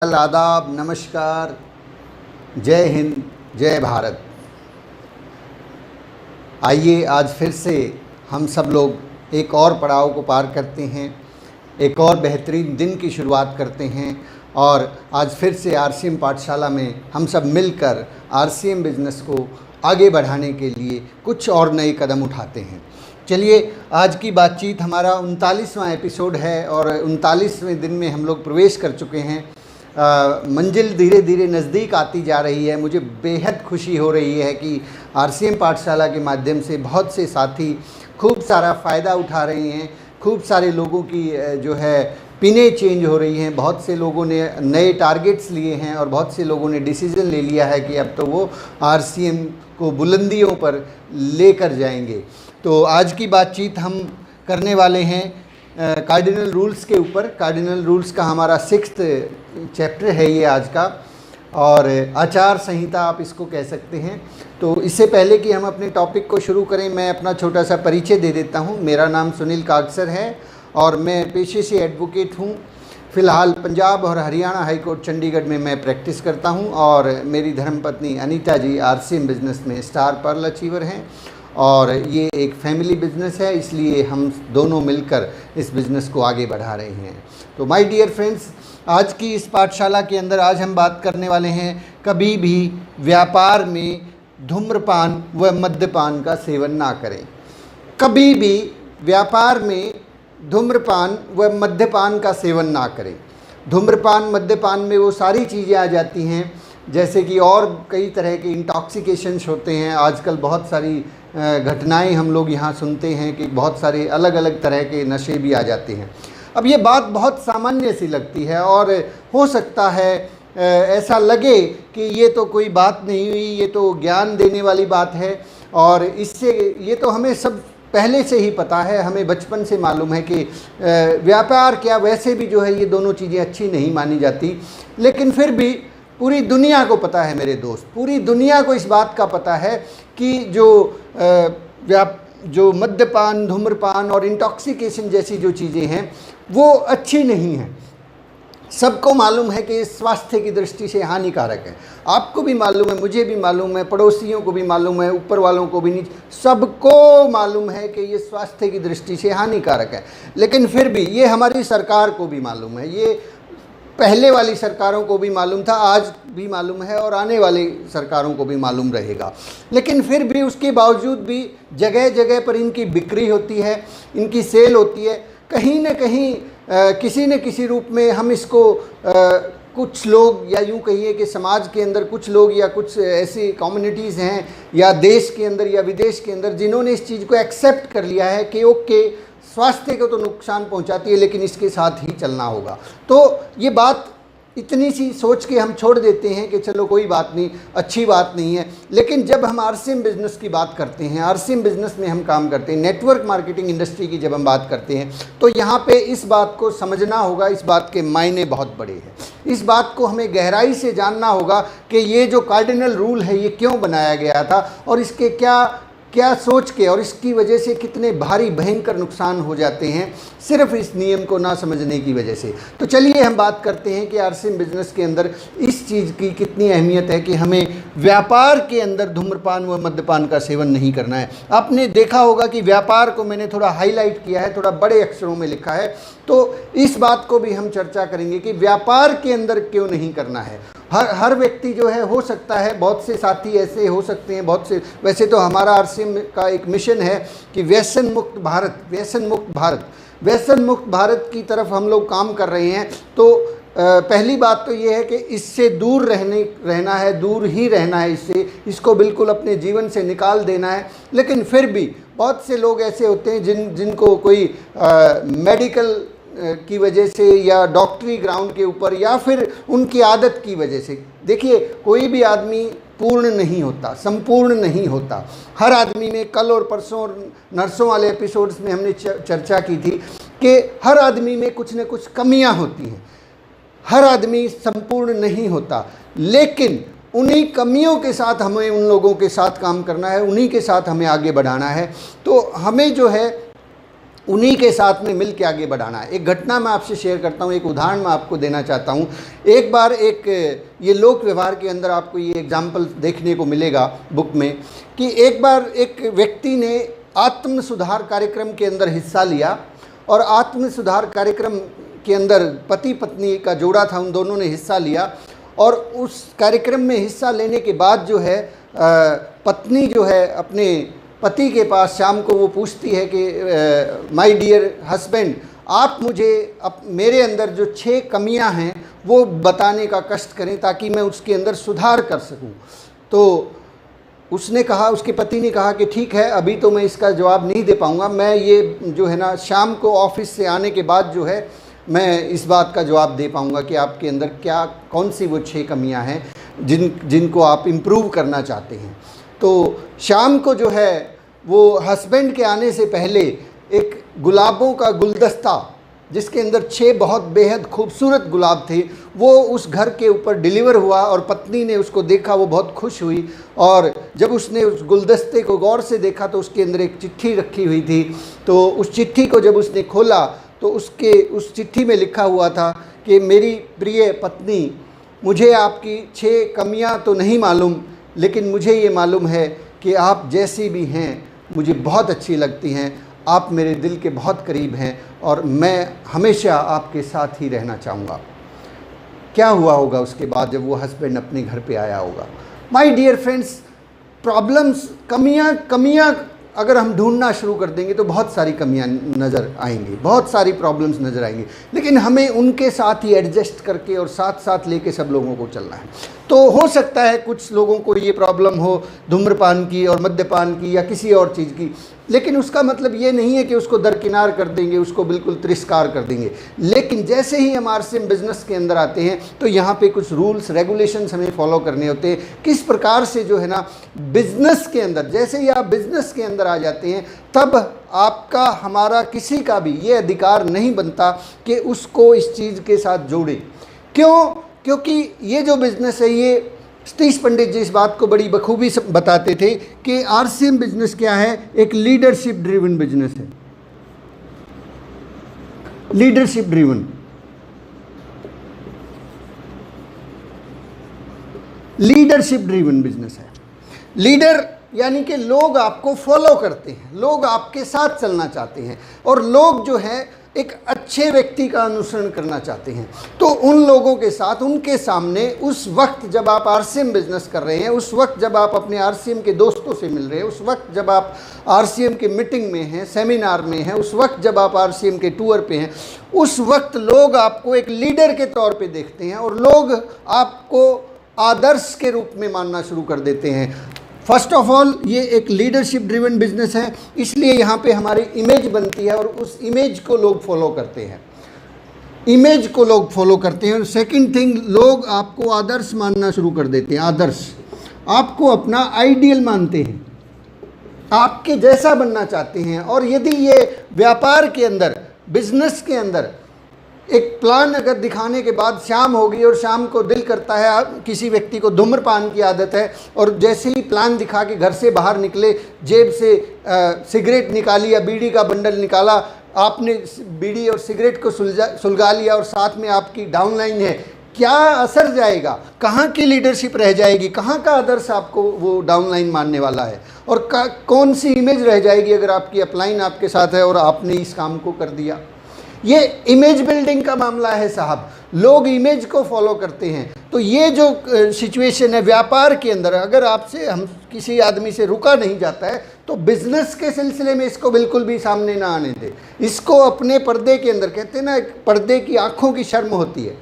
आदाब, नमस्कार, जय हिंद, जय भारत। आइए आज फिर से हम सब लोग एक और पड़ाव को पार करते हैं, एक और बेहतरीन दिन की शुरुआत करते हैं और आज फिर से आरसीएम पाठशाला में हम सब मिलकर आरसीएम बिज़नेस को आगे बढ़ाने के लिए कुछ और नए कदम उठाते हैं। चलिए, आज की बातचीत हमारा 39वां एपिसोड है और 39वें दिन में हम लोग प्रवेश कर चुके हैं। मंजिल धीरे धीरे नज़दीक आती जा रही है। मुझे बेहद खुशी हो रही है कि आरसीएम पाठशाला के माध्यम से बहुत से साथी खूब सारा फ़ायदा उठा रहे हैं। खूब सारे लोगों की जो है पिनें चेंज हो रही हैं। बहुत से लोगों ने नए टारगेट्स लिए हैं और बहुत से लोगों ने डिसीज़न ले लिया है कि अब तो वो आरसीएम को बुलंदियों पर लेकर जाएंगे। तो आज की बातचीत हम करने वाले हैं कार्डिनल रूल्स के ऊपर। कार्डिनल रूल्स का हमारा 6th चैप्टर है ये आज का, और आचार संहिता आप इसको कह सकते हैं। तो इससे पहले कि हम अपने टॉपिक को शुरू करें, मैं अपना छोटा सा परिचय दे देता हूँ। मेरा नाम सुनील कागसर है और मैं पेशे से एडवोकेट हूँ। फ़िलहाल पंजाब और हरियाणा हाई कोर्ट चंडीगढ़ में मैं प्रैक्टिस करता हूँ और मेरी धर्मपत्नी अनीता जी आरसीएम बिज़नेस में स्टार पर्ल अचीवर हैं और ये एक फैमिली बिज़नेस है, इसलिए हम दोनों मिलकर इस बिज़नेस को आगे बढ़ा रहे हैं। तो माय डियर फ्रेंड्स, आज की इस पाठशाला के अंदर आज हम बात करने वाले हैं कभी भी व्यापार में धूम्रपान व मद्यपान का सेवन ना करें। कभी भी व्यापार में धूम्रपान व मद्यपान का सेवन ना करें। धूम्रपान मद्यपान में वो सारी चीज़ें आ जाती हैं जैसे कि और कई तरह के इंटॉक्सिकेशंस होते हैं। आजकल बहुत सारी घटनाएं हम लोग यहाँ सुनते हैं कि बहुत सारे अलग अलग तरह के नशे भी आ जाते हैं। अब ये बात बहुत सामान्य सी लगती है और हो सकता है ऐसा लगे कि ये तो कोई बात नहीं हुई, ये तो ज्ञान देने वाली बात है और इससे ये तो हमें सब पहले से ही पता है, हमें बचपन से मालूम है कि व्यापार क्या वैसे भी जो है ये दोनों चीज़ें अच्छी नहीं मानी जाती। लेकिन फिर भी पूरी दुनिया को पता है मेरे दोस्त, पूरी दुनिया को इस बात का पता है कि जो मद्यपान, धूम्रपान और इंटॉक्सिकेशन जैसी जो चीज़ें हैं वो अच्छी नहीं हैं। सबको मालूम है कि स्वास्थ्य की दृष्टि से हानिकारक है। आपको भी मालूम है, मुझे भी मालूम है, पड़ोसियों को भी मालूम है, ऊपर वालों को भी, नीचे सबको मालूम है कि ये स्वास्थ्य की दृष्टि से हानिकारक है। लेकिन फिर भी ये हमारी सरकार को भी मालूम है, ये पहले वाली सरकारों को भी मालूम था, आज भी मालूम है और आने वाली सरकारों को भी मालूम रहेगा। लेकिन फिर भी उसके बावजूद भी जगह जगह पर इनकी बिक्री होती है, इनकी सेल होती है। कहीं न कहीं किसी न किसी रूप में हम इसको कुछ लोग, या यूँ कहिए कि समाज के अंदर कुछ लोग या कुछ ऐसी कम्युनिटीज़ हैं या देश के अंदर या विदेश के अंदर जिन्होंने इस चीज़ को एक्सेप्ट कर लिया है कि ओके, स्वास्थ्य को तो नुकसान पहुंचाती है लेकिन इसके साथ ही चलना होगा। तो ये बात इतनी सी सोच के हम छोड़ देते हैं कि चलो कोई बात नहीं, अच्छी बात नहीं है। लेकिन जब हम आरसीएम बिज़नेस की बात करते हैं, आरसीएम बिज़नेस में हम काम करते हैं, नेटवर्क मार्केटिंग इंडस्ट्री की जब हम बात करते हैं, तो यहाँ पे इस बात को समझना होगा, इस बात के मायने बहुत बड़े हैं। इस बात को हमें गहराई से जानना होगा कि ये जो कार्डिनल रूल है ये क्यों बनाया गया था और इसके क्या सोच के और इसकी वजह से कितने भारी भयंकर नुकसान हो जाते हैं सिर्फ इस नियम को ना समझने की वजह से। तो चलिए हम बात करते हैं कि आरसीएम बिज़नेस के अंदर इस चीज़ की कितनी अहमियत है कि हमें व्यापार के अंदर धूम्रपान व मद्यपान का सेवन नहीं करना है। आपने देखा होगा कि व्यापार को मैंने थोड़ा हाईलाइट किया है, थोड़ा बड़े अक्षरों में लिखा है। तो इस बात को भी हम चर्चा करेंगे कि व्यापार के अंदर क्यों नहीं करना है। हर व्यक्ति जो है, हो सकता है बहुत से साथी ऐसे हो सकते हैं, बहुत से, वैसे तो हमारा आरसीएम का एक मिशन है कि व्यसन मुक्त भारत, व्यसन मुक्त भारत, व्यसन मुक्त भारत की तरफ हम लोग काम कर रहे हैं। तो पहली बात तो ये है कि इससे दूर रहना है, दूर ही रहना है इससे, इसको बिल्कुल अपने जीवन से निकाल देना है। लेकिन फिर भी बहुत से लोग ऐसे होते हैं जिनको कोई मेडिकल की वजह से या डॉक्टरी ग्राउंड के ऊपर या फिर उनकी आदत की वजह से, देखिए कोई भी आदमी पूर्ण नहीं होता, संपूर्ण नहीं होता। हर आदमी में, कल और परसों और नर्सों वाले एपिसोड्स में हमने चर्चा की थी कि हर आदमी में कुछ न कुछ कमियां होती हैं, हर आदमी संपूर्ण नहीं होता। लेकिन उन्हीं कमियों के साथ हमें उन लोगों के साथ काम करना है, उन्हीं के साथ हमें आगे बढ़ाना है। तो हमें जो है उन्हीं के साथ में मिल के आगे बढ़ाना है। एक घटना मैं आपसे शेयर करता हूँ, एक उदाहरण मैं आपको देना चाहता हूँ। एक बार ये लोक व्यवहार के अंदर आपको ये एग्जाम्पल देखने को मिलेगा बुक में, कि एक बार एक व्यक्ति ने आत्म सुधार कार्यक्रम के अंदर हिस्सा लिया, और आत्म सुधार कार्यक्रम के अंदर पति पत्नी का जोड़ा था, उन दोनों ने हिस्सा लिया। और उस कार्यक्रम में हिस्सा लेने के बाद जो है पत्नी जो है अपने पति के पास शाम को वो पूछती है कि माय डियर हस्बैंड, आप मुझे मेरे अंदर जो 6 कमियां हैं वो बताने का कष्ट करें ताकि मैं उसके अंदर सुधार कर सकूं। तो उसने कहा, उसके पति ने कहा कि ठीक है, अभी तो मैं इसका जवाब नहीं दे पाऊंगा, मैं ये जो है ना शाम को ऑफिस से आने के बाद जो है मैं इस बात का जवाब दे पाऊंगा कि आपके अंदर क्या कौन सी वो 6 कमियां हैं जिनको आप इम्प्रूव करना चाहते हैं। तो शाम को जो है वो हस्बैंड के आने से पहले एक गुलाबों का गुलदस्ता जिसके अंदर 6 बहुत बेहद खूबसूरत गुलाब थे वो उस घर के ऊपर डिलीवर हुआ, और पत्नी ने उसको देखा, वो बहुत खुश हुई। और जब उसने उस गुलदस्ते को गौर से देखा तो उसके अंदर एक चिट्ठी रखी हुई थी। तो उस चिट्ठी को जब उसने खोला तो उस चिट्ठी में लिखा हुआ था कि मेरी प्रिय पत्नी, मुझे आपकी 6 कमियां तो नहीं मालूम, लेकिन मुझे ये मालूम है कि आप जैसी भी हैं मुझे बहुत अच्छी लगती हैं, आप मेरे दिल के बहुत करीब हैं और मैं हमेशा आपके साथ ही रहना चाहूँगा। क्या हुआ होगा उसके बाद जब वो हस्बैंड अपने घर पे आया होगा? माय डियर फ्रेंड्स, प्रॉब्लम्स, कमियां अगर हम ढूंढना शुरू कर देंगे तो बहुत सारी कमियां नज़र आएंगी, बहुत सारी प्रॉब्लम्स नज़र आएंगी, लेकिन हमें उनके साथ ही एडजस्ट करके और साथ साथ लेके सब लोगों को चलना है। तो हो सकता है कुछ लोगों को ये प्रॉब्लम हो धूम्रपान की और मद्यपान की या किसी और चीज़ की, लेकिन उसका मतलब ये नहीं है कि उसको दरकिनार कर देंगे, उसको बिल्कुल तिरस्कार कर देंगे। लेकिन जैसे ही हम आरसीएम बिजनेस के अंदर आते हैं तो यहाँ पे कुछ रूल्स रेगुलेशंस हमें फॉलो करने होते हैं, किस प्रकार से जो है ना बिजनेस के अंदर, जैसे ही आप बिजनेस के अंदर आ जाते हैं तब आपका हमारा किसी का भी ये अधिकार नहीं बनता कि उसको इस चीज़ के साथ जोड़े। क्यों? क्योंकि ये जो बिज़नेस है, ये सतीश पंडित जी इस बात को बड़ी बखूबी से बताते थे कि आरसीएम बिजनेस क्या है, एक लीडरशिप ड्रिवन बिजनेस है। Leadership driven, leadership driven business है। लीडर यानी कि लोग आपको फॉलो करते हैं, लोग आपके साथ चलना चाहते हैं, और लोग जो है एक अच्छे व्यक्ति का अनुसरण करना चाहते हैं। तो उन लोगों के साथ, उनके सामने उस वक्त जब आप आरसीएम बिजनेस कर रहे हैं, उस वक्त जब आप अपने आरसीएम के दोस्तों से मिल रहे हैं, उस वक्त जब आप आरसीएम के मीटिंग में हैं, सेमिनार में हैं, उस वक्त जब आप आरसीएम के टूर पे हैं, उस वक्त लोग आपको एक लीडर के तौर पे देखते हैं और लोग आपको आदर्श के रूप में मानना शुरू कर देते हैं। फर्स्ट ऑफ ऑल ये एक लीडरशिप ड्रिवन बिजनेस है, इसलिए यहाँ पे हमारी इमेज बनती है और उस इमेज को लोग फॉलो करते हैं, इमेज को लोग फॉलो करते हैं। और सेकंड थिंग, लोग आपको आदर्श मानना शुरू कर देते हैं। आदर्श, आपको अपना आइडियल मानते हैं, आपके जैसा बनना चाहते हैं। और यदि ये व्यापार के अंदर, बिजनेस के अंदर एक प्लान अगर दिखाने के बाद शाम होगी और शाम को दिल करता है, किसी व्यक्ति को धूम्रपान की आदत है, और जैसे ही प्लान दिखा के घर से बाहर निकले, जेब से सिगरेट निकाली या बीड़ी का बंडल निकाला, आपने बीड़ी और सिगरेट को सुलगा लिया और साथ में आपकी डाउनलाइन है, क्या असर जाएगा? कहाँ की लीडरशिप रह जाएगी? कहाँ का आदर्श आपको वो डाउनलाइन मानने वाला है? और कौन सी इमेज रह जाएगी अगर आपकी अपलाइन आपके साथ है और आपने इस काम को कर दिया? ये इमेज बिल्डिंग का मामला है साहब, लोग इमेज को फॉलो करते हैं। तो ये जो सिचुएशन है व्यापार के अंदर, अगर आपसे हम किसी आदमी से रुका नहीं जाता है तो बिजनेस के सिलसिले में इसको बिल्कुल भी सामने ना आने दे। इसको अपने पर्दे के अंदर, कहते हैं ना पर्दे की आंखों की शर्म होती है।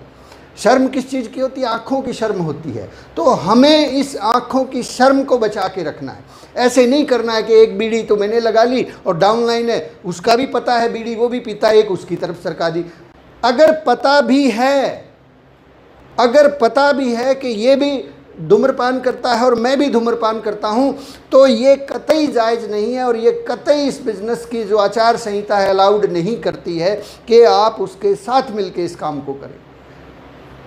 शर्म किस चीज़ की होती है? आँखों की शर्म होती है। तो हमें इस आँखों की शर्म को बचा के रखना है। ऐसे नहीं करना है कि एक बीड़ी तो मैंने लगा ली और डाउनलाइन है, उसका भी पता है बीड़ी वो भी पीता है, एक उसकी तरफ सरका दी। अगर पता भी है कि ये भी धूम्रपान करता है और मैं भी धूम्रपान करता हूँ, तो ये कतई जायज़ नहीं है और ये कतई इस बिज़नेस की जो आचार संहिता है अलाउड नहीं करती है कि आप उसके साथ मिलकर इस काम को करें।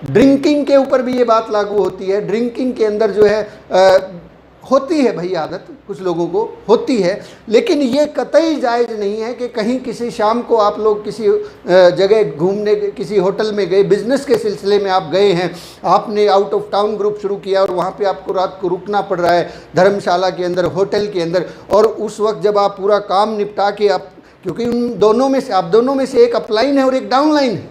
ड्रिंकिंग के ऊपर भी ये बात लागू होती है। ड्रिंकिंग के अंदर जो है होती है भाई, आदत कुछ लोगों को होती है, लेकिन ये कतई जायज़ नहीं है कि कहीं किसी शाम को आप लोग किसी जगह घूमने, किसी होटल में गए, बिज़नेस के सिलसिले में आप गए हैं, आपने आउट ऑफ टाउन ग्रुप शुरू किया और वहाँ पे आपको रात को रुकना पड़ रहा है धर्मशाला के अंदर, होटल के अंदर, और उस वक्त जब आप पूरा काम निपटा के आप, क्योंकि उन दोनों में से, आप दोनों में से एक अपलाइन है और एक डाउनलाइन है,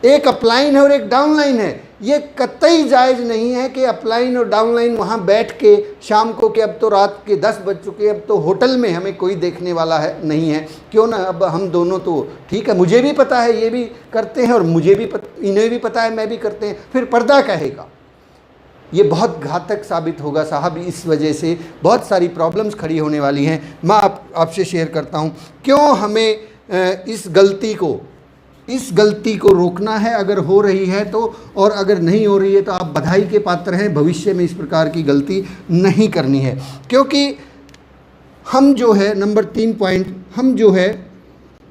एक अपलाइन है और एक डाउनलाइन है, ये कतई जायज़ नहीं है कि अपलाइन और डाउनलाइन वहाँ बैठ के शाम को कि अब तो रात के 10 बज चुके, अब तो होटल में हमें कोई देखने वाला है नहीं है, क्यों ना अब हम दोनों तो ठीक है, मुझे भी पता है ये भी करते हैं और मुझे भी इन्हें भी पता है मैं भी करते हैं, फिर पर्दा कहेगा। ये बहुत घातक साबित होगा साहब, इस वजह से बहुत सारी प्रॉब्लम्स खड़ी होने वाली हैं। मैं आपसे शेयर करता हूँ क्यों हमें इस गलती को रोकना है, अगर हो रही है तो, और अगर नहीं हो रही है तो आप बधाई के पात्र हैं, भविष्य में इस प्रकार की गलती नहीं करनी है। क्योंकि हम जो है, नंबर 3 पॉइंट, हम जो है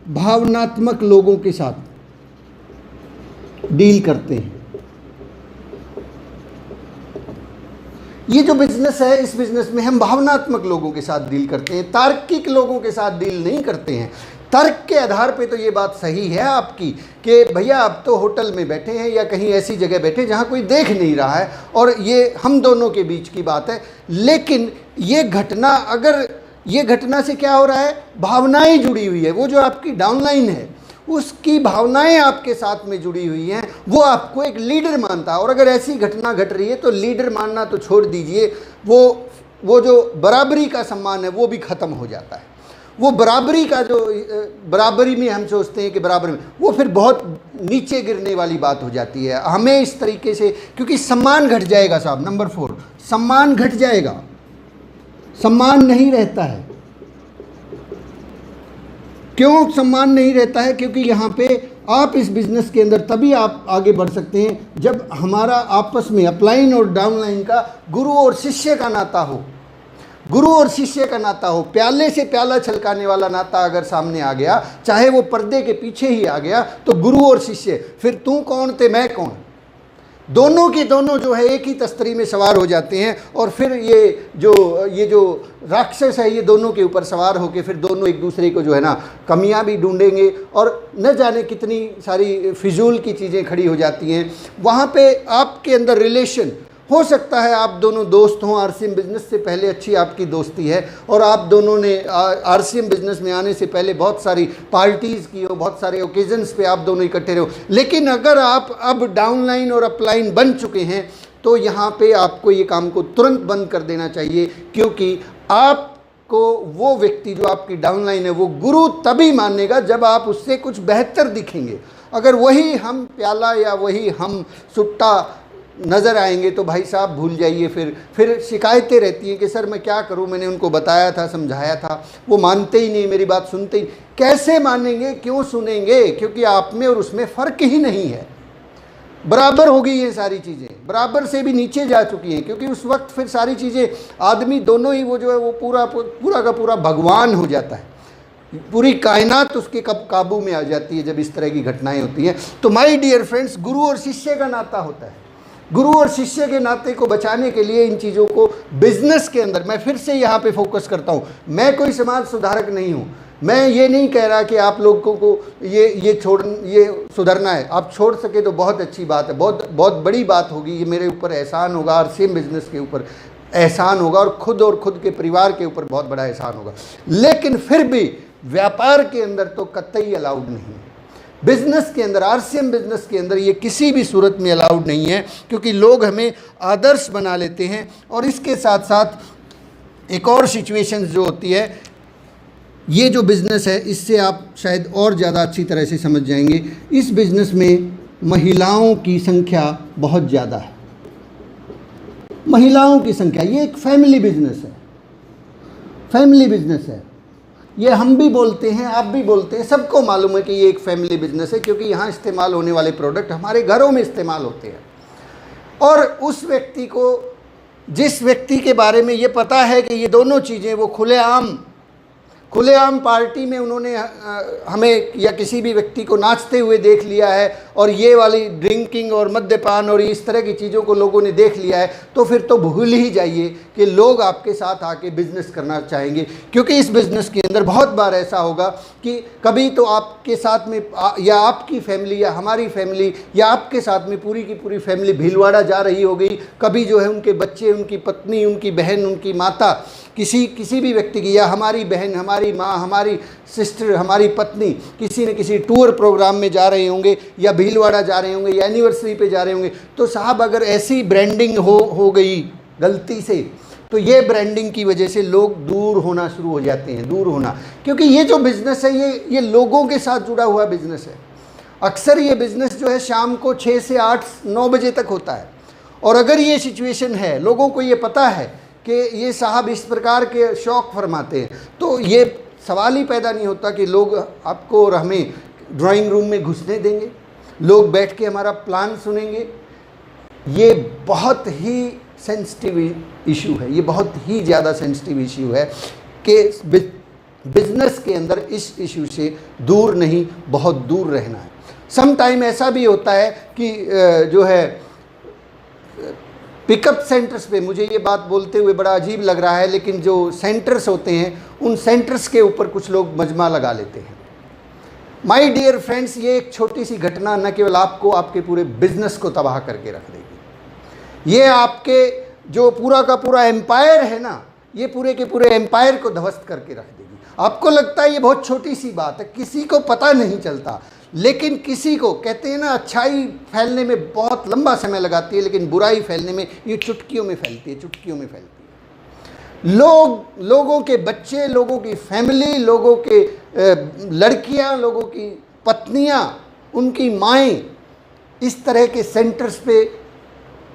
भावनात्मक लोगों के साथ डील करते हैं। ये जो बिजनेस है, इस बिजनेस में हम भावनात्मक लोगों के साथ डील करते हैं, तार्किक लोगों के साथ डील नहीं करते हैं। तर्क के आधार पे तो ये बात सही है आपकी कि भैया आप तो होटल में बैठे हैं या कहीं ऐसी जगह बैठे जहाँ कोई देख नहीं रहा है और ये हम दोनों के बीच की बात है, लेकिन ये घटना, अगर ये घटना से क्या हो रहा है, भावनाएं जुड़ी हुई है, वो जो आपकी डाउनलाइन है उसकी भावनाएं आपके साथ में जुड़ी हुई हैं, वो आपको एक लीडर मानता है। और अगर ऐसी घटना घट रही है तो लीडर मानना तो छोड़ दीजिए, वो जो बराबरी का सम्मान है वो भी ख़त्म हो जाता है। वो बराबरी का जो, बराबरी में हम सोचते हैं कि बराबर में, वो फिर बहुत नीचे गिरने वाली बात हो जाती है। हमें इस तरीके से, क्योंकि सम्मान घट जाएगा साहब, नंबर 4 सम्मान घट जाएगा, सम्मान नहीं रहता है। क्यों सम्मान नहीं रहता है? क्योंकि यहाँ पे आप इस बिज़नेस के अंदर तभी आप आगे बढ़ सकते हैं जब हमारा आपस में अपलाइन और डाउनलाइन का गुरु और शिष्य का नाता हो, गुरु और शिष्य का नाता हो। प्याले से प्याला छलकाने वाला नाता अगर सामने आ गया, चाहे वो पर्दे के पीछे ही आ गया, तो गुरु और शिष्य, फिर तू कौन थे मैं कौन, दोनों के दोनों जो है एक ही तस्तरी में सवार हो जाते हैं। और फिर ये जो राक्षस है ये दोनों के ऊपर सवार होकर फिर दोनों एक दूसरे को जो है ना कमियां भी ढूंढेंगे और न जाने कितनी सारी फिजूल की चीज़ें खड़ी हो जाती हैं। वहाँ पे आपके अंदर रिलेशन हो सकता है, आप दोनों दोस्त हों, आरसीएम बिज़नेस से पहले अच्छी आपकी दोस्ती है और आप दोनों ने आरसीएम बिज़नेस में आने से पहले बहुत सारी पार्टीज़ की हो, बहुत सारे ओकेजन्स पे आप दोनों इकट्ठे रहो। लेकिन अगर आप अब डाउनलाइन और अपलाइन बन चुके हैं तो यहाँ पे आपको ये काम को तुरंत बंद कर देना चाहिए, क्योंकि आपको वो व्यक्ति जो आपकी डाउनलाइन है वो गुरु तभी मानेगा जब आप उससे कुछ बेहतर दिखेंगे। अगर वही हम प्याला या वही हम सुट्टा नज़र आएंगे तो भाई साहब भूल जाइए, फिर शिकायतें रहती हैं कि सर मैं क्या करूं, मैंने उनको बताया था, समझाया था, वो मानते ही नहीं, मेरी बात सुनते ही। कैसे मानेंगे, क्यों सुनेंगे? क्योंकि आप में और उसमें फ़र्क ही नहीं है, बराबर हो गई ये सारी चीज़ें, बराबर से भी नीचे जा चुकी हैं। क्योंकि उस वक्त फिर सारी चीज़ें, आदमी दोनों ही वो जो है वो पूरा का पूरा भगवान हो जाता है, पूरी कायनात उसके काबू में आ जाती है जब इस तरह की घटनाएं होती हैं। तो माय डियर फ्रेंड्स, गुरु और शिष्य का नाता होता है। गुरु और शिष्य के नाते को बचाने के लिए इन चीज़ों को बिजनेस के अंदर, मैं फिर से यहाँ पे फोकस करता हूँ, मैं कोई समाज सुधारक नहीं हूँ, मैं ये नहीं कह रहा कि आप लोगों को ये सुधरना है। आप छोड़ सके तो बहुत अच्छी बात है, बहुत बड़ी बात होगी, ये मेरे ऊपर एहसान होगा और सेम बिजनेस के ऊपर एहसान होगा और खुद के परिवार के ऊपर बहुत बड़ा एहसान होगा। लेकिन फिर भी व्यापार के अंदर तो कतई अलाउड नहीं है। बिज़नेस के अंदर, आरसीएम बिज़नेस के अंदर ये किसी भी सूरत में अलाउड नहीं है, क्योंकि लोग हमें आदर्श बना लेते हैं। और इसके साथ साथ एक और सिचुएशंस जो होती है, ये जो बिज़नेस है इससे आप शायद और ज़्यादा अच्छी तरह से समझ जाएंगे। इस बिज़नेस में महिलाओं की संख्या बहुत ज़्यादा है, महिलाओं की संख्या। ये एक फैमिली बिज़नेस है, फैमिली बिज़नेस है। ये हम भी बोलते हैं, आप भी बोलते हैं, सबको मालूम है कि ये एक फैमिली बिजनेस है, क्योंकि यहाँ इस्तेमाल होने वाले प्रोडक्ट हमारे घरों में इस्तेमाल होते हैं। और उस व्यक्ति को, जिस व्यक्ति के बारे में ये पता है कि ये दोनों चीज़ें वो खुलेआम पार्टी में उन्होंने हमें या किसी भी व्यक्ति को नाचते हुए देख लिया है और ये वाली ड्रिंकिंग और मद्यपान और इस तरह की चीज़ों को लोगों ने देख लिया है, तो फिर तो भूल ही जाइए कि लोग आपके साथ आके बिज़नेस करना चाहेंगे। क्योंकि इस बिज़नेस के अंदर बहुत बार ऐसा होगा कि कभी तो आपके साथ में या आपकी फैमिली या हमारी फैमिली या आपके साथ में पूरी की पूरी फैमिली भीलवाड़ा जा रही हो गई, कभी जो है उनके बच्चे, उनकी पत्नी, उनकी बहन, उनकी माता, किसी भी व्यक्ति की, या हमारी बहन, हमारी माँ, हमारी सिस्टर, हमारी पत्नी किसी न किसी टूर प्रोग्राम में जा रहे होंगे या भीलवाड़ा जा रहे होंगे या एनिवर्सरी पे जा रहे होंगे, तो साहब अगर ऐसी ब्रांडिंग हो गई गलती से, तो ये ब्रांडिंग की वजह से लोग दूर होना शुरू हो जाते हैं, दूर होना। क्योंकि ये जो बिज़नेस है ये लोगों के साथ जुड़ा हुआ बिज़नेस है। अक्सर ये बिज़नेस जो है शाम को 6 से 8-9 बजे तक होता है, और अगर ये सिचुएशन है, लोगों को ये पता है कि ये साहब इस प्रकार के शौक़ फरमाते हैं, तो ये सवाल ही पैदा नहीं होता कि लोग आपको और हमें ड्राइंग रूम में घुसने देंगे, लोग बैठ के हमारा प्लान सुनेंगे। ये बहुत ही सेंसिटिव इशू है, ये बहुत ही ज़्यादा सेंसिटिव इशू है कि बिज़नेस के अंदर इस इशू से दूर नहीं, बहुत दूर रहना है। सम टाइम ऐसा भी होता है कि जो है पिकअप सेंटर्स पे, मुझे ये बात बोलते हुए बड़ा अजीब लग रहा है, लेकिन जो सेंटर्स होते हैं उन सेंटर्स के ऊपर कुछ लोग मजमा लगा लेते हैं। माय डियर फ्रेंड्स, ये एक छोटी सी घटना न केवल आपको, आपके पूरे बिजनेस को तबाह करके रख देगी। ये आपके जो पूरा का पूरा एम्पायर है ना, ये पूरे के पूरे एम्पायर को ध्वस्त करके रख देगी। आपको लगता है ये बहुत छोटी सी बात है, किसी को पता नहीं चलता, लेकिन किसी को, कहते हैं ना, अच्छाई फैलने में बहुत लंबा समय लगाती है, लेकिन बुराई फैलने में ये चुटकियों में फैलती है, चुटकियों में फैलती है। लोगों के बच्चे, लोगों की फैमिली, लोगों के लड़कियां, लोगों की पत्नियां, उनकी माएँ इस तरह के सेंटर्स पे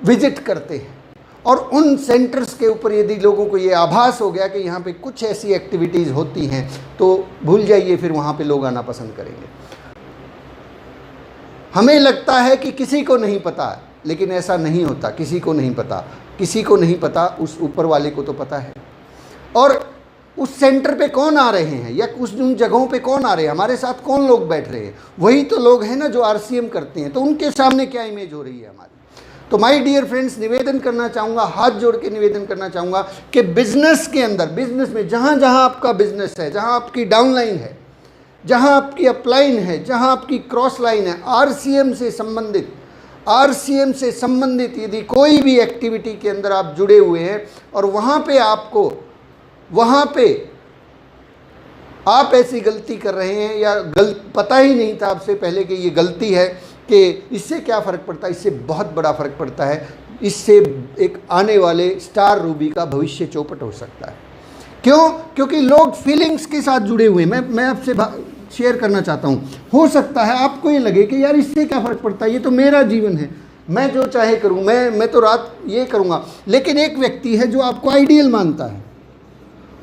विजिट करते हैं, और उन सेंटर्स के ऊपर यदि लोगों को ये आभास हो गया कि यहाँ पे कुछ ऐसी एक्टिविटीज़ होती हैं, तो भूल जाइए, फिर वहाँ पे लोग आना पसंद करेंगे। हमें लगता है कि किसी को नहीं पता, लेकिन ऐसा नहीं होता। किसी को नहीं पता, किसी को नहीं पता, उस ऊपर वाले को तो पता है। और उस सेंटर पे कौन आ रहे हैं या उन जगहों पे कौन आ रहे हैं, हमारे साथ कौन लोग बैठ रहे हैं, वही तो लोग हैं ना जो आरसीएम करते हैं। तो उनके सामने क्या इमेज हो रही है हमारी। तो माय डियर फ्रेंड्स, निवेदन करना चाहूँगा, हाथ जोड़ के निवेदन करना चाहूँगा कि बिजनेस के अंदर, बिजनेस में जहाँ जहाँ आपका बिजनेस है, जहाँ आपकी डाउनलाइन है, जहाँ आपकी अपलाइन है, जहाँ आपकी क्रॉस लाइन है, आरसीएम से संबंधित यदि कोई भी एक्टिविटी के अंदर आप जुड़े हुए हैं और वहाँ पे आप ऐसी गलती कर रहे हैं या पता ही नहीं था आपसे पहले कि ये गलती है, कि इससे क्या फ़र्क पड़ता है, इससे बहुत बड़ा फ़र्क पड़ता है। इससे एक आने वाले स्टार रूबी का भविष्य चौपट हो सकता है। क्यों? क्योंकि लोग फीलिंग्स के साथ जुड़े हुए हैं। मैं आपसे शेयर करना चाहता हूँ। हो सकता है आपको ये लगे कि यार इससे क्या फ़र्क पड़ता है, ये तो मेरा जीवन है, मैं जो चाहे करूँ, मैं तो रात ये करूँगा। लेकिन एक व्यक्ति है जो आपको आइडियल मानता है,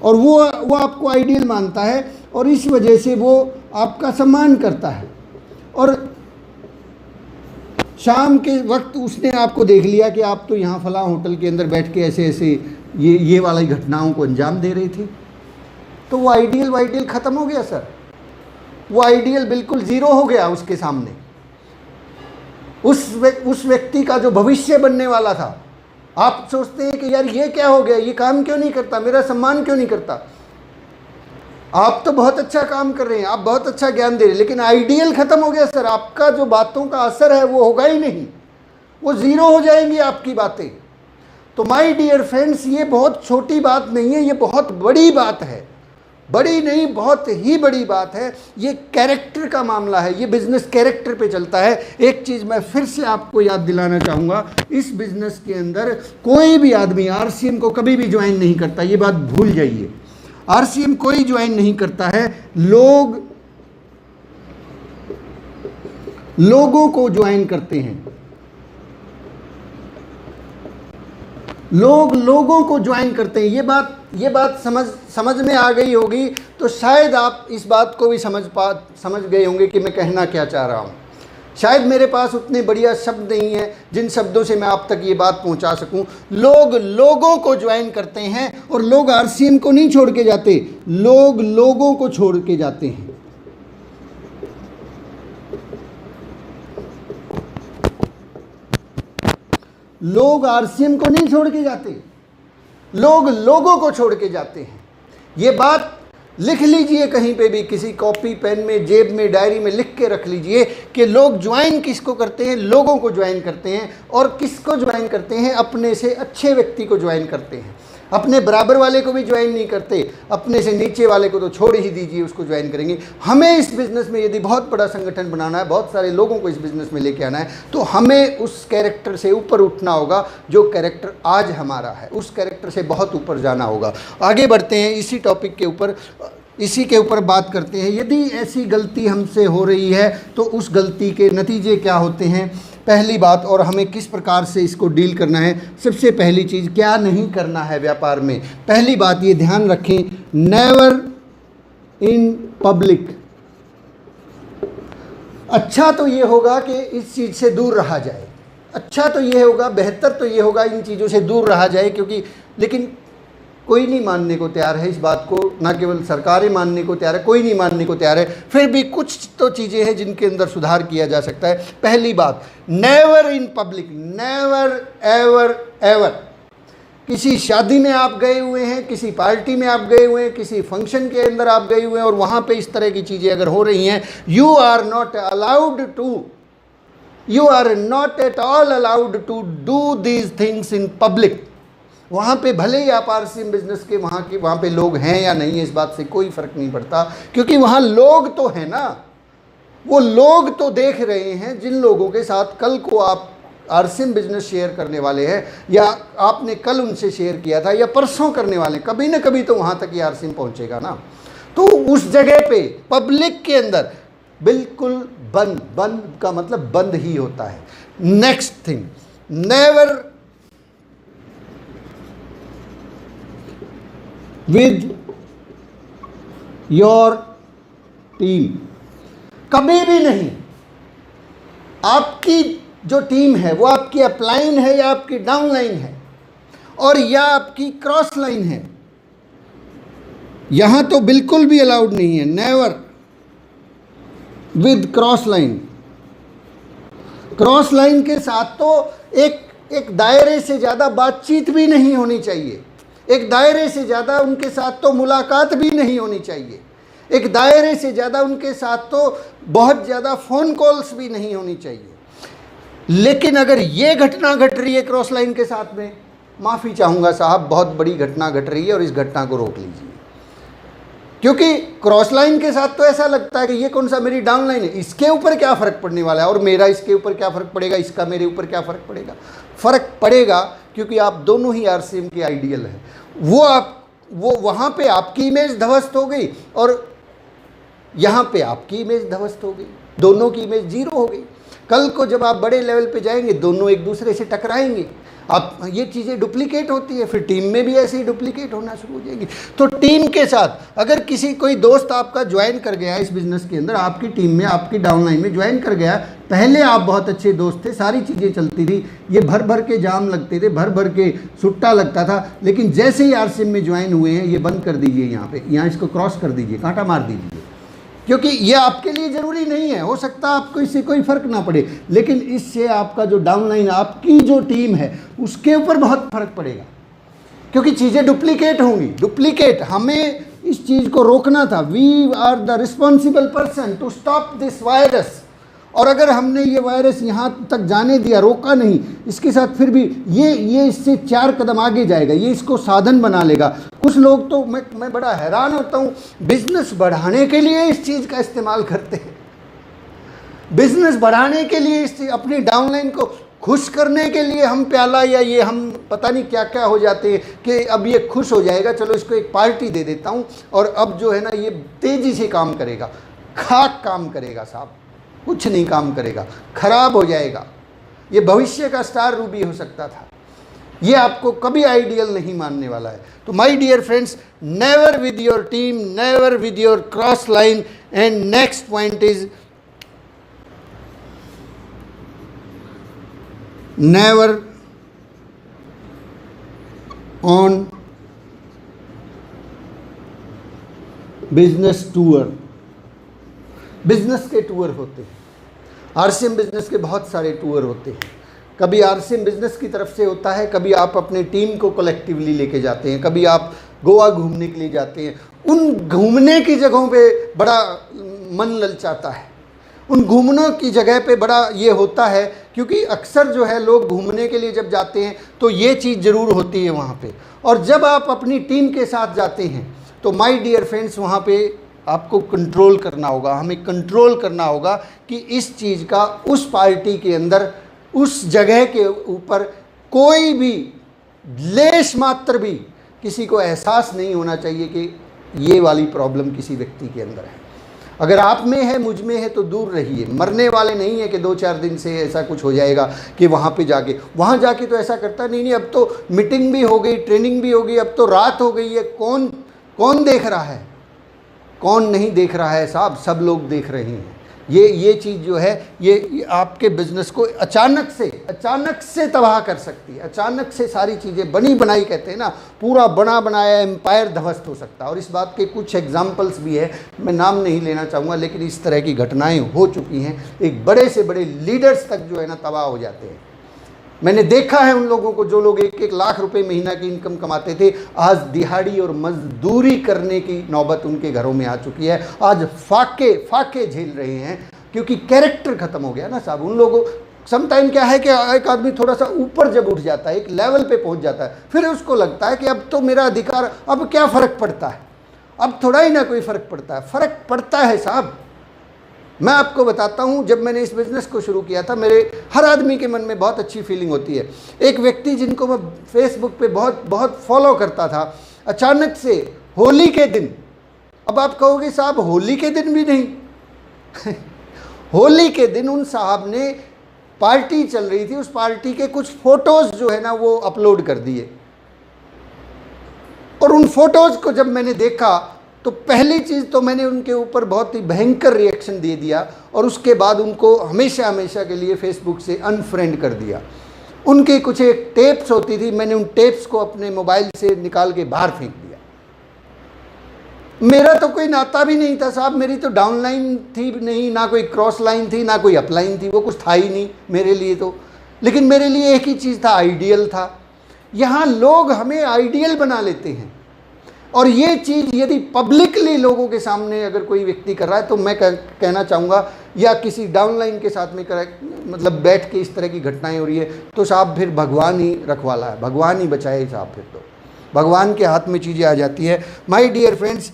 और वो आपको आइडियल मानता है, और इस वजह से वो आपका सम्मान करता है, और शाम के वक्त उसने आपको देख लिया कि आप तो यहाँ फलां होटल के अंदर बैठ के ऐसे ये वाली घटनाओं को अंजाम दे रहे थे, तो वो आइडियल ख़त्म हो गया सर। वो आइडियल बिल्कुल ज़ीरो हो गया उसके सामने। उस व्यक्ति का जो भविष्य बनने वाला था, आप सोचते हैं कि यार ये क्या हो गया, ये काम क्यों नहीं करता, मेरा सम्मान क्यों नहीं करता। आप तो बहुत अच्छा काम कर रहे हैं, आप बहुत अच्छा ज्ञान दे रहे हैं, लेकिन आइडियल ख़त्म हो गया सर। आपका जो बातों का असर है वो होगा ही नहीं, वो ज़ीरो हो जाएंगी आपकी बातें। तो माय डियर फ्रेंड्स, ये बहुत छोटी बात नहीं है, ये बहुत बड़ी बात है। बड़ी नहीं, बहुत ही बड़ी बात है। ये कैरेक्टर का मामला है, ये बिज़नेस कैरेक्टर पे चलता है। एक चीज़ मैं फिर से आपको याद दिलाना चाहूँगा, इस बिज़नेस के अंदर कोई भी आदमी आरसीएम को कभी भी ज्वाइन नहीं करता, ये बात भूल जाइए। आरसीएम कोई ज्वाइन नहीं करता है, लोगों को ज्वाइन करते हैं। लोगों को ज्वाइन करते हैं। ये बात समझ में आ गई होगी, तो शायद आप इस बात को भी समझ गए होंगे कि मैं कहना क्या चाह रहा हूँ। शायद मेरे पास उतने बढ़िया शब्द नहीं हैं जिन शब्दों से मैं आप तक ये बात पहुंचा सकूं। लोग लोगों को ज्वाइन करते हैं और लोग आरसीएम को नहीं छोड़ के जाते, लोग लोगों को छोड़ के जाते हैं। लोग आरसीएम को नहीं छोड़ के जाते, लोग लोगों को छोड़ के जाते हैं। ये बात लिख लीजिए कहीं पे भी, किसी कॉपी पेन में, जेब में, डायरी में लिख के रख लीजिए कि लोग ज्वाइन किसको करते हैं, लोगों को ज्वाइन करते हैं। और किसको ज्वाइन करते हैं? अपने से अच्छे व्यक्ति को ज्वाइन करते हैं। अपने बराबर वाले को भी ज्वाइन नहीं करते, अपने से नीचे वाले को तो छोड़ ही दीजिए, उसको ज्वाइन करेंगे। हमें इस बिज़नेस में यदि बहुत बड़ा संगठन बनाना है, बहुत सारे लोगों को इस बिज़नेस में लेके आना है, तो हमें उस कैरेक्टर से ऊपर उठना होगा जो कैरेक्टर आज हमारा है, उस कैरेक्टर से बहुत ऊपर जाना होगा। आगे बढ़ते हैं, इसी टॉपिक के ऊपर, इसी के ऊपर बात करते हैं। यदि ऐसी गलती हमसे हो रही है तो उस गलती के नतीजे क्या होते हैं, पहली बात, और हमें किस प्रकार से इसको डील करना है। सबसे पहली चीज़, क्या नहीं करना है व्यापार में। पहली बात ये ध्यान रखें, नेवर इन पब्लिक। अच्छा तो ये होगा कि इस चीज़ से दूर रहा जाए, अच्छा तो ये होगा, बेहतर तो ये होगा इन चीज़ों से दूर रहा जाए, क्योंकि लेकिन कोई नहीं मानने को तैयार है इस बात को, ना केवल सरकारें मानने को तैयार है, कोई नहीं मानने को तैयार है। फिर भी कुछ तो चीज़ें हैं जिनके अंदर सुधार किया जा सकता है। पहली बात, never in public, never ever ever. किसी शादी में आप गए हुए हैं, किसी पार्टी में आप गए हुए हैं, किसी फंक्शन के अंदर आप गए हुए हैं और वहाँ पे इस तरह की चीज़ें अगर हो रही हैं, you are not allowed to, you are not at all allowed to do these things in public. वहाँ पे भले ही आप आरसीएम बिजनेस के वहाँ पे लोग हैं या नहीं है, इस बात से कोई फ़र्क नहीं पड़ता, क्योंकि वहाँ लोग तो हैं ना, वो लोग तो देख रहे हैं जिन लोगों के साथ कल को आप आरसीएम बिजनेस शेयर करने वाले हैं, या आपने कल उनसे शेयर किया था, या परसों करने वाले, कभी ना कभी तो वहाँ तक ये आरसीएम पहुँचेगा ना। तो उस जगह पे पब्लिक के अंदर बिल्कुल बंद, बंद का मतलब बंद ही होता है। Next thing, never with your team, कभी भी नहीं। आपकी जो टीम है वो आपकी अपलाइन है या आपकी डाउनलाइन है, और या आपकी क्रॉस लाइन है, यहां तो बिल्कुल भी अलाउड नहीं है। Never with cross line. Cross line के साथ तो एक दायरे से ज़्यादा बातचीत भी नहीं होनी चाहिए, एक दायरे से ज़्यादा उनके साथ तो मुलाकात भी नहीं होनी चाहिए, एक दायरे से ज़्यादा उनके साथ तो बहुत ज़्यादा फ़ोन कॉल्स भी नहीं होनी चाहिए। लेकिन अगर ये घटना घट रही है क्रॉस लाइन के साथ में, माफ़ी चाहूँगा साहब, बहुत बड़ी घटना घट रही है और इस घटना को रोक लीजिए। क्योंकि क्रॉस लाइन के साथ तो ऐसा लगता है कि ये कौन सा मेरी डाउन लाइन है, इसके ऊपर क्या फ़र्क पड़ने वाला है, और मेरा इसके ऊपर क्या फ़र्क पड़ेगा, इसका मेरे ऊपर क्या फ़र्क पड़ेगा। फ़र्क पड़ेगा, क्योंकि आप दोनों ही आरसीएम के आइडियल हैं। वो वहाँ पे आपकी इमेज ध्वस्त हो गई और यहाँ पे आपकी इमेज ध्वस्त हो गई, दोनों की इमेज जीरो हो गई। कल को जब आप बड़े लेवल पे जाएंगे, दोनों एक दूसरे से टकराएंगे, आप ये चीज़ें डुप्लीकेट होती है, फिर टीम में भी ऐसे ही डुप्लीकेट होना शुरू हो जाएगी। तो टीम के साथ अगर कोई दोस्त आपका ज्वाइन कर गया इस बिज़नेस के अंदर, आपकी टीम में, आपकी डाउनलाइन में ज्वाइन कर गया, पहले आप बहुत अच्छे दोस्त थे, सारी चीज़ें चलती थी, ये भर भर के जाम लगते थे, भर भर के सुट्टा लगता था, लेकिन जैसे ही आरसीएम में ज्वाइन हुए हैं, ये बंद कर दीजिए, यहाँ इसको क्रॉस कर दीजिए, कांटा मार दीजिए, क्योंकि ये आपके लिए ज़रूरी नहीं है। हो सकता है आपको इससे कोई फ़र्क ना पड़े, लेकिन इससे आपका जो डाउनलाइन, आपकी जो टीम है, उसके ऊपर बहुत फ़र्क पड़ेगा, क्योंकि चीज़ें डुप्लीकेट होंगी। डुप्लीकेट, हमें इस चीज़ को रोकना था। We are the responsible person to stop this virus. और अगर हमने ये वायरस यहाँ तक जाने दिया, रोका नहीं, इसके साथ फिर भी ये इससे 4 कदम आगे जाएगा, ये इसको साधन बना लेगा। कुछ लोग तो मैं बड़ा हैरान होता हूँ, बिजनेस बढ़ाने के लिए इस चीज़ का इस्तेमाल करते हैं, बिजनेस बढ़ाने के लिए अपनी डाउनलाइन को खुश करने के लिए हम प्याला या ये हम पता नहीं क्या क्या हो जाते हैं कि अब ये खुश हो जाएगा, चलो इसको एक पार्टी दे देता हूँ और अब जो है ना ये तेज़ी से काम करेगा। खाक काम करेगा साहब, कुछ नहीं काम करेगा, खराब हो जाएगा। ये भविष्य का स्टार रूबी हो सकता था, ये आपको कभी आइडियल नहीं मानने वाला है। तो my dear friends, never with your team, never with your cross line. And next point is never on business tour. Business के टूर होते हैं, आरसीएम बिजनेस के बहुत सारे टूर होते हैं। कभी आरसीएम बिजनेस की तरफ से होता है, कभी आप अपने टीम को कलेक्टिवली लेके जाते हैं, कभी आप गोवा घूमने के लिए जाते हैं। उन घूमने की जगहों पे बड़ा मन ललचाता है, उन घूमने की जगह पे बड़ा ये होता है, क्योंकि अक्सर जो है लोग घूमने के लिए जब जाते हैं तो ये चीज़ ज़रूर होती है वहाँ पे। और जब आप अपनी टीम के साथ जाते हैं तो माय डियर फ्रेंड्स, वहाँ पे आपको कंट्रोल करना होगा, हमें कंट्रोल करना होगा कि इस चीज़ का उस पार्टी के अंदर, उस जगह के ऊपर कोई भी लेश मात्र भी किसी को एहसास नहीं होना चाहिए कि ये वाली प्रॉब्लम किसी व्यक्ति के अंदर है। अगर आप में है, मुझ में है, तो दूर रहिए। मरने वाले नहीं है कि 2-4 दिन से ऐसा कुछ हो जाएगा कि वहाँ जाके तो ऐसा करता नहीं, अब तो मीटिंग भी हो गई, ट्रेनिंग भी हो गई, अब तो रात हो गई है, कौन देख रहा है, कौन नहीं देख रहा है साहब, सब लोग देख रहे हैं। ये चीज़ जो है ये आपके बिजनेस को अचानक से तबाह कर सकती है। अचानक से सारी चीज़ें बनी बनाई, कहते हैं ना, पूरा बना बनाया एम्पायर ध्वस्त हो सकता है। और इस बात के कुछ एग्जाम्पल्स भी है, मैं नाम नहीं लेना चाहूँगा, लेकिन इस तरह की घटनाएं हो चुकी हैं। एक बड़े से बड़े लीडर्स तक जो है ना तबाह हो जाते हैं। मैंने देखा है उन लोगों को जो लोग 1-1 लाख रुपए महीना की इनकम कमाते थे, आज दिहाड़ी और मजदूरी करने की नौबत उनके घरों में आ चुकी है। आज फाके झेल रहे हैं, क्योंकि कैरेक्टर खत्म हो गया ना साहब उन लोगों। सम टाइम क्या है कि एक आदमी थोड़ा सा ऊपर जब उठ जाता है, एक लेवल पे पहुंच जाता है, फिर उसको लगता है कि अब तो मेरा अधिकार, अब क्या फ़र्क पड़ता है, अब थोड़ा ही ना कोई फ़र्क पड़ता है। फ़र्क पड़ता है साहब। मैं आपको बताता हूँ, जब मैंने इस बिज़नेस को शुरू किया था, मेरे हर आदमी के मन में बहुत अच्छी फीलिंग होती है। एक व्यक्ति जिनको मैं फेसबुक पे बहुत फॉलो करता था, अचानक से होली के दिन, अब आप कहोगे साहब होली के दिन भी नहीं होली के दिन उन साहब ने, पार्टी चल रही थी, उस पार्टी के कुछ फ़ोटोज़ जो है ना वो अपलोड कर दिए। और उन फोटोज़ को जब मैंने देखा तो पहली चीज़ तो मैंने उनके ऊपर बहुत ही भयंकर रिएक्शन दे दिया, और उसके बाद उनको हमेशा के लिए फेसबुक से अनफ्रेंड कर दिया। उनकी कुछ एक टेप्स होती थी, मैंने उन टेप्स को अपने मोबाइल से निकाल के बाहर फेंक दिया। मेरा तो कोई नाता भी नहीं था साहब, मेरी तो डाउन लाइन थी नहीं, ना कोई क्रॉस लाइन थी, ना कोई अप लाइन थी, वो कुछ था ही नहीं मेरे लिए तो। लेकिन मेरे लिए एक ही चीज़ था, आइडियल था। यहाँ लोग हमें आइडियल बना लेते हैं, और ये चीज़ यदि पब्लिकली लोगों के सामने अगर कोई व्यक्ति कर रहा है, तो मैं कहना चाहूँगा, या किसी डाउनलाइन के साथ में मतलब बैठ के इस तरह की घटनाएं हो रही है, तो साहब फिर भगवान ही रखवाला है, भगवान ही बचाए साहब, फिर तो भगवान के हाथ में चीज़ें आ जाती है। माय डियर फ्रेंड्स,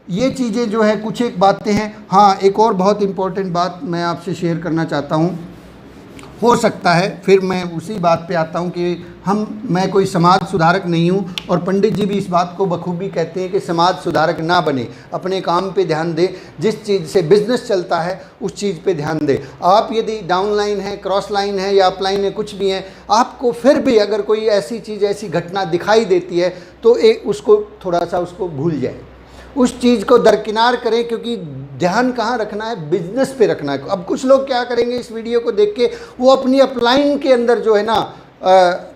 ये चीज़ें जो है कुछ एक बातें हैं। हाँ, एक और बहुत इम्पोर्टेंट बात मैं आपसे शेयर करना चाहता हूँ। हो सकता है फिर मैं उसी बात पे आता हूँ कि मैं कोई समाज सुधारक नहीं हूँ, और पंडित जी भी इस बात को बखूबी कहते हैं कि समाज सुधारक ना बने, अपने काम पे ध्यान दे, जिस चीज़ से बिजनेस चलता है उस चीज़ पे ध्यान दे। आप यदि डाउन लाइन है, क्रॉस लाइन है या अप लाइन है, कुछ भी है, आपको फिर भी अगर कोई ऐसी चीज़, ऐसी घटना दिखाई देती है, तो उसको थोड़ा सा उसको भूल जाए, उस चीज़ को दरकिनार करें, क्योंकि ध्यान कहाँ रखना है, बिजनेस पे रखना है। अब कुछ लोग क्या करेंगे, इस वीडियो को देख के वो अपनी अपलाइन के अंदर जो है ना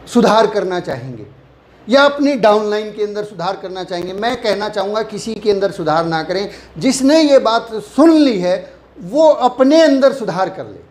सुधार करना चाहेंगे, या अपनी डाउनलाइन के अंदर सुधार करना चाहेंगे। मैं कहना चाहूँगा किसी के अंदर सुधार ना करें। जिसने ये बात सुन ली है वो अपने अंदर सुधार कर ले।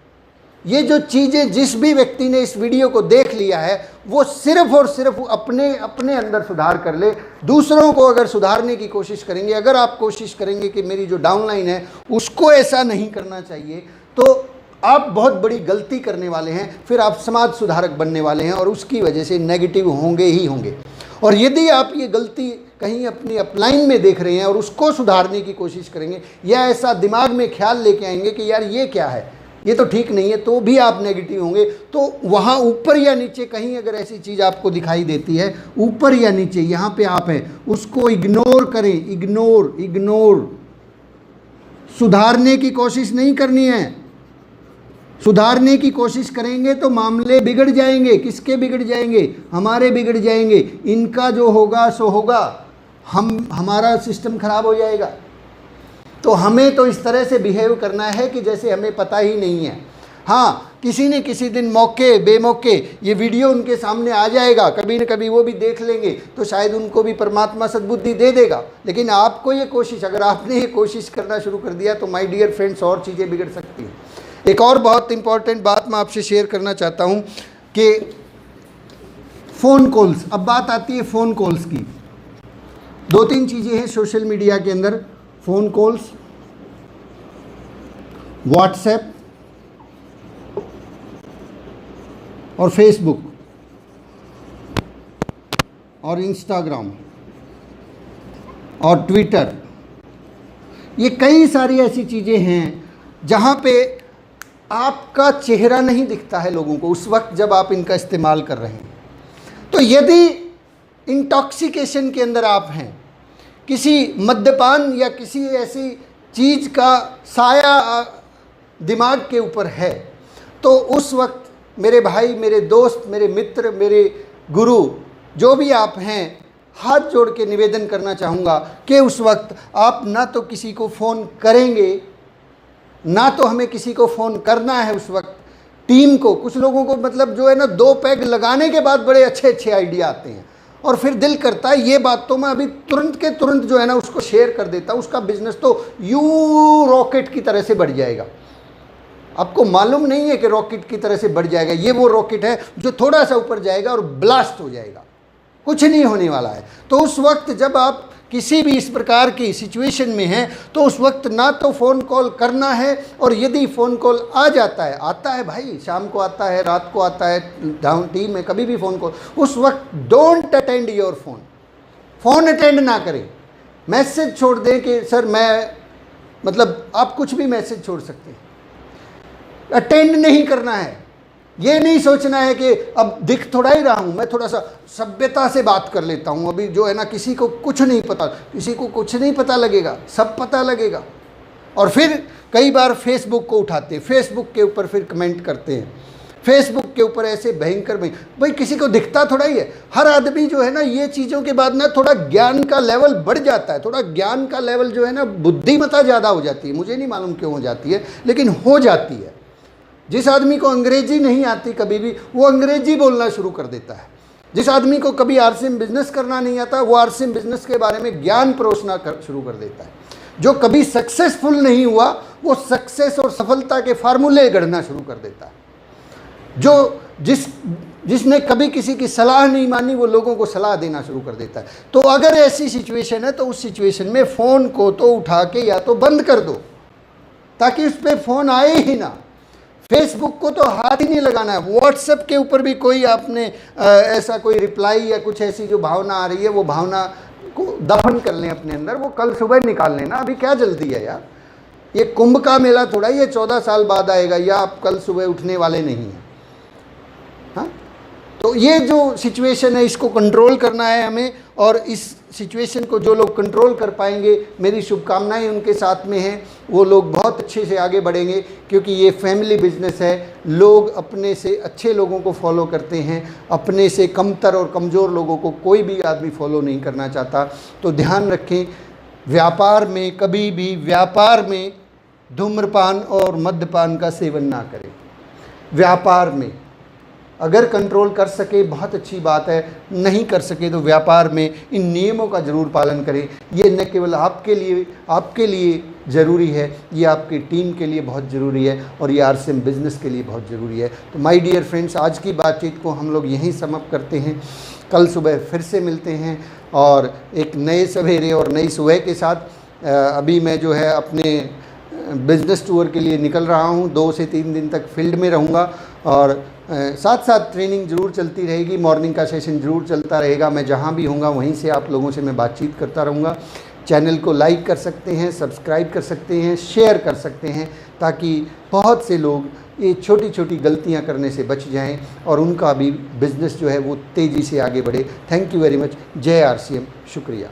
ये जो चीज़ें, जिस भी व्यक्ति ने इस वीडियो को देख लिया है, वो सिर्फ और सिर्फ अपने अंदर सुधार कर ले। दूसरों को अगर सुधारने की कोशिश करेंगे, अगर आप कोशिश करेंगे कि मेरी जो डाउनलाइन है उसको ऐसा नहीं करना चाहिए, तो आप बहुत बड़ी गलती करने वाले हैं। फिर आप समाज सुधारक बनने वाले हैं, और उसकी वजह से नेगेटिव होंगे ही होंगे। और यदि आप ये गलती कहीं अपनी अपलाइन में देख रहे हैं और उसको सुधारने की कोशिश करेंगे, या ऐसा दिमाग में ख्याल लेके आएंगे कि यार ये क्या है, ये तो ठीक नहीं है, तो भी आप नेगेटिव होंगे। तो वहाँ ऊपर या नीचे कहीं अगर ऐसी चीज़ आपको दिखाई देती है, ऊपर या नीचे, यहाँ पे आप हैं, उसको इग्नोर करें। इग्नोर सुधारने की कोशिश नहीं करनी है। सुधारने की कोशिश करेंगे तो मामले बिगड़ जाएंगे। किसके बिगड़ जाएंगे? हमारे बिगड़ जाएंगे। इनका जो होगा सो होगा, हमारा सिस्टम खराब हो जाएगा। तो हमें तो इस तरह से बिहेव करना है कि जैसे हमें पता ही नहीं है। हाँ, किसी न किसी दिन मौके बेमौके ये वीडियो उनके सामने आ जाएगा, कभी न कभी वो भी देख लेंगे, तो शायद उनको भी परमात्मा सद्बुद्धि दे देगा। लेकिन आपको ये कोशिश, अगर आपने ये कोशिश करना शुरू कर दिया तो माय डियर फ्रेंड्स और चीज़ें बिगड़ सकती हैं। एक और बहुत इंपॉर्टेंट बात मैं आपसे शेयर करना चाहता हूँ कि फ़ोन कॉल्स, अब बात आती है फ़ोन कॉल्स की। 2-3 चीज़ें हैं सोशल मीडिया के अंदर, फ़ोन कॉल्स, व्हाट्सएप और फेसबुक और इंस्टाग्राम और ट्विटर। ये कई सारी ऐसी चीज़ें हैं जहाँ पे आपका चेहरा नहीं दिखता है लोगों को उस वक्त जब आप इनका इस्तेमाल कर रहे हैं। तो यदि इंटॉक्सिकेशन के अंदर आप हैं, किसी मद्यपान या किसी ऐसी चीज़ का साया दिमाग के ऊपर है, तो उस वक्त मेरे भाई, मेरे दोस्त, मेरे मित्र, मेरे गुरु, जो भी आप हैं, हाथ जोड़ के निवेदन करना चाहूँगा कि उस वक्त आप ना तो किसी को फ़ोन करेंगे, ना तो हमें किसी को फ़ोन करना है। उस वक्त टीम को, कुछ लोगों को मतलब जो है ना 2 पैग लगाने के बाद बड़े अच्छे अच्छे आइडिया आते हैं और फिर दिल करता है ये बात तो मैं अभी तुरंत के तुरंत जो है ना उसको शेयर कर देता हूँ, उसका बिजनेस तो यूं रॉकेट की तरह से बढ़ जाएगा। आपको मालूम नहीं है कि रॉकेट की तरह से बढ़ जाएगा, ये वो रॉकेट है जो थोड़ा सा ऊपर जाएगा और ब्लास्ट हो जाएगा, कुछ नहीं होने वाला है। तो उस वक्त जब आप किसी भी इस प्रकार की सिचुएशन में हैं, तो उस वक्त ना तो फ़ोन कॉल करना है, और यदि फ़ोन कॉल आ जाता है, आता है भाई, शाम को आता है, रात को आता है, डाउन टीम में कभी भी फ़ोन कॉल, उस वक्त don't attend your phone, phone attend ना करें। मैसेज छोड़ दें कि सर मैं, मतलब आप कुछ भी मैसेज छोड़ सकते हैं, अटेंड नहीं करना है। ये नहीं सोचना है कि अब दिख थोड़ा ही रहा हूँ, मैं थोड़ा सा सभ्यता से बात कर लेता हूँ, अभी जो है ना किसी को कुछ नहीं पता, किसी को कुछ नहीं पता लगेगा, सब पता लगेगा। और फिर कई बार फेसबुक को उठाते हैं, फेसबुक के ऊपर फिर कमेंट करते हैं, फेसबुक के ऊपर ऐसे भयंकर भाई किसी को दिखता थोड़ा ही है। हर आदमी जो है ना ये चीज़ों के बाद ना थोड़ा ज्ञान का लेवल बढ़ जाता है, थोड़ा ज्ञान का लेवल जो है ना, बुद्धिमत्ता ज़्यादा हो जाती है, मुझे नहीं मालूम क्यों हो जाती है, लेकिन हो जाती है। जिस आदमी को अंग्रेजी नहीं आती कभी भी, वो अंग्रेजी बोलना शुरू कर देता है। जिस आदमी को कभी आरसीएम बिजनेस करना नहीं आता, वो आरसीएम बिजनेस के बारे में ज्ञान परोसना शुरू कर देता है। जो कभी सक्सेसफुल नहीं हुआ, वो सक्सेस और सफलता के फार्मूले गढ़ना शुरू कर देता है। जो जिसने कभी किसी की सलाह नहीं मानी, वो लोगों को सलाह देना शुरू कर देता है। तो अगर ऐसी सिचुएशन है, तो उस सिचुएशन में फ़ोन को तो उठा के या तो बंद कर दो, ताकि उस पर फ़ोन आए ही ना। फेसबुक को तो हाथ ही नहीं लगाना है। व्हाट्सएप के ऊपर भी कोई आपने ऐसा कोई रिप्लाई या कुछ ऐसी जो भावना आ रही है, वो भावना को दफन कर लें अपने अंदर, वो कल सुबह निकाल लेना। अभी क्या जल्दी है यार, ये कुंभ का मेला थोड़ा ये 14 साल बाद आएगा, या आप कल सुबह उठने वाले नहीं हैं। हाँ, तो ये जो सिचुएशन है इसको कंट्रोल करना है हमें, और इस सिचुएशन को जो लोग कंट्रोल कर पाएंगे, मेरी शुभकामनाएं उनके साथ में हैं, वो लोग बहुत अच्छे से आगे बढ़ेंगे। क्योंकि ये फैमिली बिजनेस है, लोग अपने से अच्छे लोगों को फॉलो करते हैं, अपने से कमतर और कमज़ोर लोगों को कोई भी आदमी फॉलो नहीं करना चाहता। तो ध्यान रखें, व्यापार में कभी भी, व्यापार में धूम्रपान और मद्यपान का सेवन ना करें। व्यापार में अगर कंट्रोल कर सके बहुत अच्छी बात है, नहीं कर सके तो व्यापार में इन नियमों का ज़रूर पालन करें। ये न केवल आपके लिए ज़रूरी है, ये आपकी टीम के लिए बहुत ज़रूरी है, और ये आरसीएम बिज़नेस के लिए बहुत ज़रूरी है। तो माय डियर फ्रेंड्स, आज की बातचीत को हम लोग यहीं समाप्त करते हैं। कल सुबह फिर से मिलते हैं और एक नए सवेरे और नई सुबह के साथ। अभी मैं जो है अपने बिज़नेस टूर के लिए निकल रहा हूँ, 2 से 3 दिन तक फील्ड में रहूँगा, और साथ साथ ट्रेनिंग ज़रूर चलती रहेगी, मॉर्निंग का सेशन ज़रूर चलता रहेगा। मैं जहाँ भी होऊंगा वहीं से आप लोगों से मैं बातचीत करता रहूँगा। चैनल को लाइक कर सकते हैं, सब्सक्राइब कर सकते हैं, शेयर कर सकते हैं, ताकि बहुत से लोग ये छोटी छोटी गलतियाँ करने से बच जाएं और उनका भी बिज़नेस जो है वो तेज़ी से आगे बढ़े। Thank you very much. जय आरसीएम। शुक्रिया।